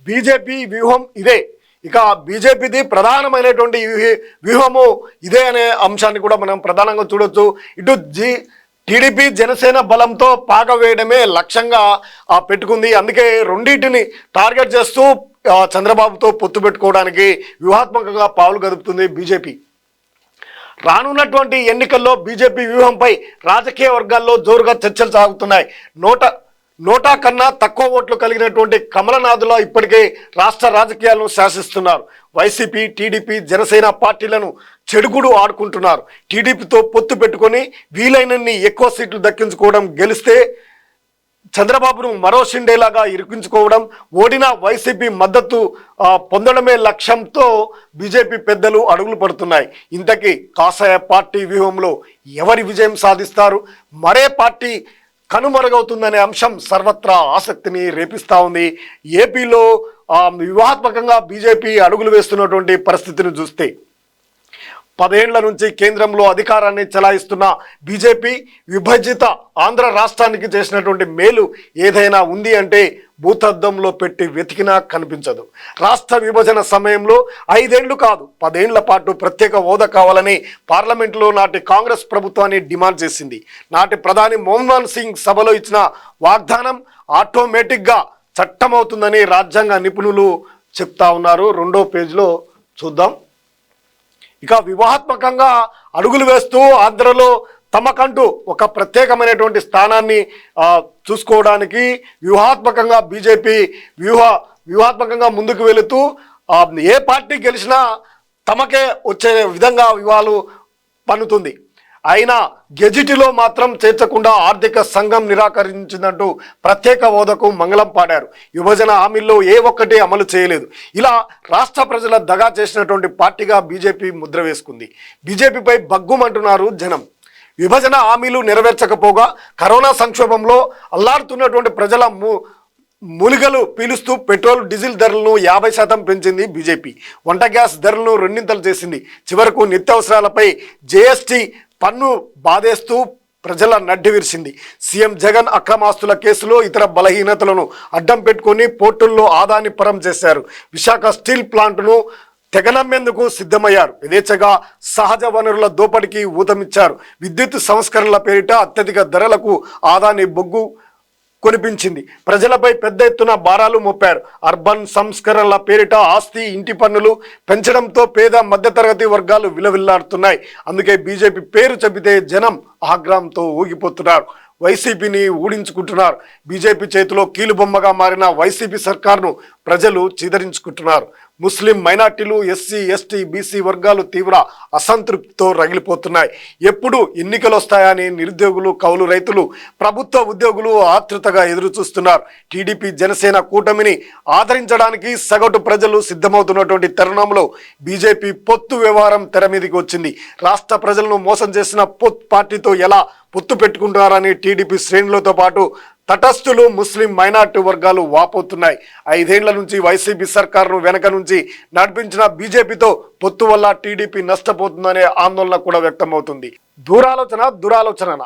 BJP వ్యూహం ఇదే. ఇక బీజేపీది ప్రధానమైనటువంటి వ్యూహము ఇదే అనే అంశాన్ని కూడా మనం ప్రధానంగా చూడొచ్చు. ఇటు టీడీపీ జనసేన బలంతో పాక వేయడమే లక్ష్యంగా పెట్టుకుంది. అందుకే రెండింటిని టార్గెట్ చేస్తూ చంద్రబాబుతో పొత్తు పెట్టుకోవడానికి వ్యూహాత్మకంగా పావులు కదుపుతుంది బీజేపీ. రానున్నటువంటి ఎన్నికల్లో బీజేపీ వ్యూహంపై రాజకీయ వర్గాల్లో జోరుగా చర్చలు సాగుతున్నాయి. నోటా కన్నా తక్కువ ఓట్లు కలిగినటువంటి కమలనాథుల ఇప్పటికే రాష్ట్ర రాజకీయాలను శాసిస్తున్నారు. వైసీపీ, టీడీపీ, జనసేన పార్టీలను చెడుగుడు ఆడుకుంటున్నారు. టీడీపీతో పొత్తు పెట్టుకొని వీలైనన్ని ఎక్కువ సీట్లు దక్కించుకోవడం, గెలిస్తే చంద్రబాబును మరో షిండేలాగా ఇరికించుకోవడం, ఓడిన వైసీపీ మద్దతు పొందడమే లక్ష్యంతో బీజేపీ పెద్దలు అడుగులు పడుతున్నాయి. ఇంతకీ కాషాయ పార్టీ వ్యూహంలో ఎవరి విజయం సాధిస్తారు, మరే పార్టీ కనుమరుగవుతుందనే అంశం సర్వత్రా ఆసక్తిని రేపిస్తూ ఉంది. ఏపీలో వ్యూహాత్మకంగా బీజేపీ అడుగులు వేస్తున్నటువంటి పరిస్థితిని చూస్తే 10 ఏళ్ల నుంచి కేంద్రంలో అధికారాన్ని చెలాయిస్తున్న బీజేపీ విభజిత ఆంధ్ర రాష్ట్రానికి చేసినటువంటి మేలు ఏదైనా ఉంది అంటే భూతద్దంలో పెట్టి వెతికినా కనిపించదు. రాష్ట్ర విభజన సమయంలో 5 ఏళ్లు కాదు 10 ఏళ్ల పాటు ప్రత్యేక హోదా కావాలని పార్లమెంట్లో నాటి కాంగ్రెస్ ప్రభుత్వాన్ని డిమాండ్ చేసింది. నాటి ప్రధాని మన్మోహన్ సింగ్ సభలో ఇచ్చిన వాగ్దానం ఆటోమేటిక్గా చట్టమవుతుందని రాజ్యాంగ నిపుణులు చెప్తా ఉన్నారు. 2వ పేజీలో చూద్దాం. ఇక వ్యూహాత్మకంగా అడుగులు వేస్తూ ఆంధ్రలో తమకంటూ ఒక ప్రత్యేకమైనటువంటి స్థానాన్ని చూసుకోవడానికి వ్యూహాత్మకంగా బీజేపీ వ్యూహాత్మకంగా ముందుకు వెళుతూ ఏ పార్టీ గెలిచినా తమకే వచ్చే విధంగా వ్యూహాలు పన్నుతుంది. అయినా గెజిటిలో మాత్రం చేర్చకుండా ఆర్థిక సంఘం నిరాకరించిందంటూ ప్రత్యేక హోదాకు మంగళం పాడారు. విభజన హామీల్లో ఏ ఒక్కటి అమలు చేయలేదు. ఇలా రాష్ట్ర ప్రజల దగా చేసినటువంటి పార్టీగా బీజేపీ ముద్ర వేసుకుంది. బీజేపీపై బగ్గుమంటున్నారు జనం. విభజన హామీలు నెరవేర్చకపోగా కరోనా సంక్షోభంలో అల్లాడుతున్నటువంటి ప్రజల మూలిగలు పీలుస్తూ పెట్రోల్, డీజిల్ ధరలను 50% పెంచింది బీజేపీ. వంట గ్యాస్ ధరలను 2 చేసింది. చివరకు నిత్యావసరాలపై జీఎస్టీ పన్ను బాధేస్తూ ప్రజల నడ్డి విరిసింది. సీఎం జగన్ అక్రమాస్తుల కేసులో ఇతర బలహీనతలను అడ్డం పెట్టుకొని పోర్టుల్లో ఆదాన్ని పరం చేశారు. విశాఖ స్టీల్ ప్లాంట్ను తెగనమ్మేందుకు సిద్ధమయ్యారు. యథేచ్ఛగా సహజ వనరుల దోపిడీకి ఊతమిచ్చారు. విద్యుత్ సంస్కరణల పేరిట అత్యధిక ధరలకు ఆదాన్ని బొగ్గు కొనిపించింది. ప్రజలపై పెద్ద ఎత్తున భారాలు మోపారు. అర్బన్ సంస్కరణల పేరిట ఆస్తి, ఇంటి పన్నులు పెంచడంతో పేద మధ్యతరగతి వర్గాలు విలవిల్లాడుతున్నాయి. అందుకే బీజేపీ పేరు చెబితే జనం ఆగ్రహంతో ఊగిపోతున్నారు. వైసీపీని ఊడించుకుంటున్నారు. బీజేపీ చేతిలో కీలుబొమ్మగా మారిన వైసీపీ సర్కార్ను ప్రజలు చీదరించుకుంటున్నారు. ముస్లిం మైనార్టీలు, ఎస్సీ, ఎస్టీ, బీసీ వర్గాలు తీవ్ర అసంతృప్తితో రగిలిపోతున్నాయి. ఎప్పుడు ఎన్నికలు వస్తాయని నిరుద్యోగులు, కౌలు రైతులు, ప్రభుత్వ ఉద్యోగులు ఆతృతగా ఎదురు చూస్తున్నారు. టీడీపీ జనసేన కూటమిని ఆదరించడానికి సగటు ప్రజలు సిద్ధమవుతున్నటువంటి తరుణంలో బీజేపీ పొత్తు వ్యవహారం తెర మీదకి వచ్చింది. రాష్ట్ర ప్రజలను మోసం చేసిన పార్టీతో ఎలా పొత్తు పెట్టుకుంటున్నారని టీడీపీ శ్రేణులతో పాటు తటస్థులు, ముస్లిం మైనార్టీ వర్గాలు వాపోతున్నాయి. 5 ఏళ్ల నుంచి వైసీపీ సర్కారును వెనక నుంచి నడిపించిన బీజేపీతో పొత్తు వల్ల టీడీపీ నష్టపోతుందనే ఆందోళన కూడా వ్యక్తమవుతుంది. దురాలోచన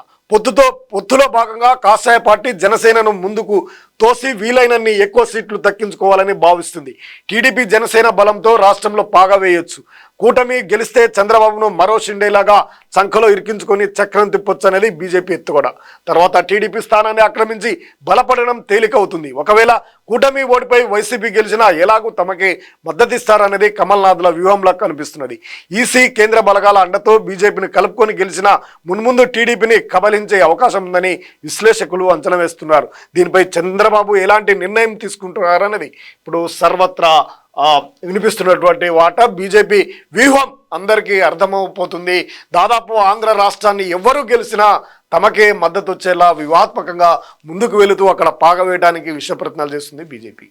పొత్తులో భాగంగా కాషాయ పార్టీ జనసేనను ముందుకు తోసి వీలైనన్ని ఎక్కువ సీట్లు దక్కించుకోవాలని భావిస్తుంది. టీడీపీ జనసేన బలంతో రాష్ట్రంలో పాగా వేయొచ్చు. కూటమి గెలిస్తే చంద్రబాబును మరో షిండేలాగా సంఖలో ఇరికించుకొని చక్రం తిప్పొచ్చు అనేది బీజేపీ ఎత్తుగడ. తర్వాత టీడీపీ స్థానాన్ని ఆక్రమించి బలపడడం తేలికవుతుంది. ఒకవేళ కూటమి ఓడిపై వైసీపీ గెలిచినా ఎలాగూ తమకే మద్దతిస్తారనేది కమల్నాథుల వ్యూహంలా కనిపిస్తున్నది. ఈసీ, కేంద్ర బలగాల అండతో బీజేపీని కలుపుకొని గెలిచినా మున్ముందు టీడీపీని కబలించే అవకాశం ఉందని విశ్లేషకులు అంచనా వేస్తున్నారు. దీనిపై చంద్రబాబు ఎలాంటి నిర్ణయం తీసుకుంటున్నారన్నది ఇప్పుడు సర్వత్రా వినిపిస్తున్నటువంటి వాట. బీజేపీ వ్యూహం అందరికీ అర్థమైపోతుంది. దాదాపు ఆంధ్ర రాష్ట్రాన్ని ఎవరు గెలిచినా తమకే మద్దతు వచ్చేలా వ్యూహాత్మకంగా ముందుకు వెళుతూ అక్కడ పాగవేయడానికి విశ్వ ప్రయత్నాలు చేస్తుంది బీజేపీ.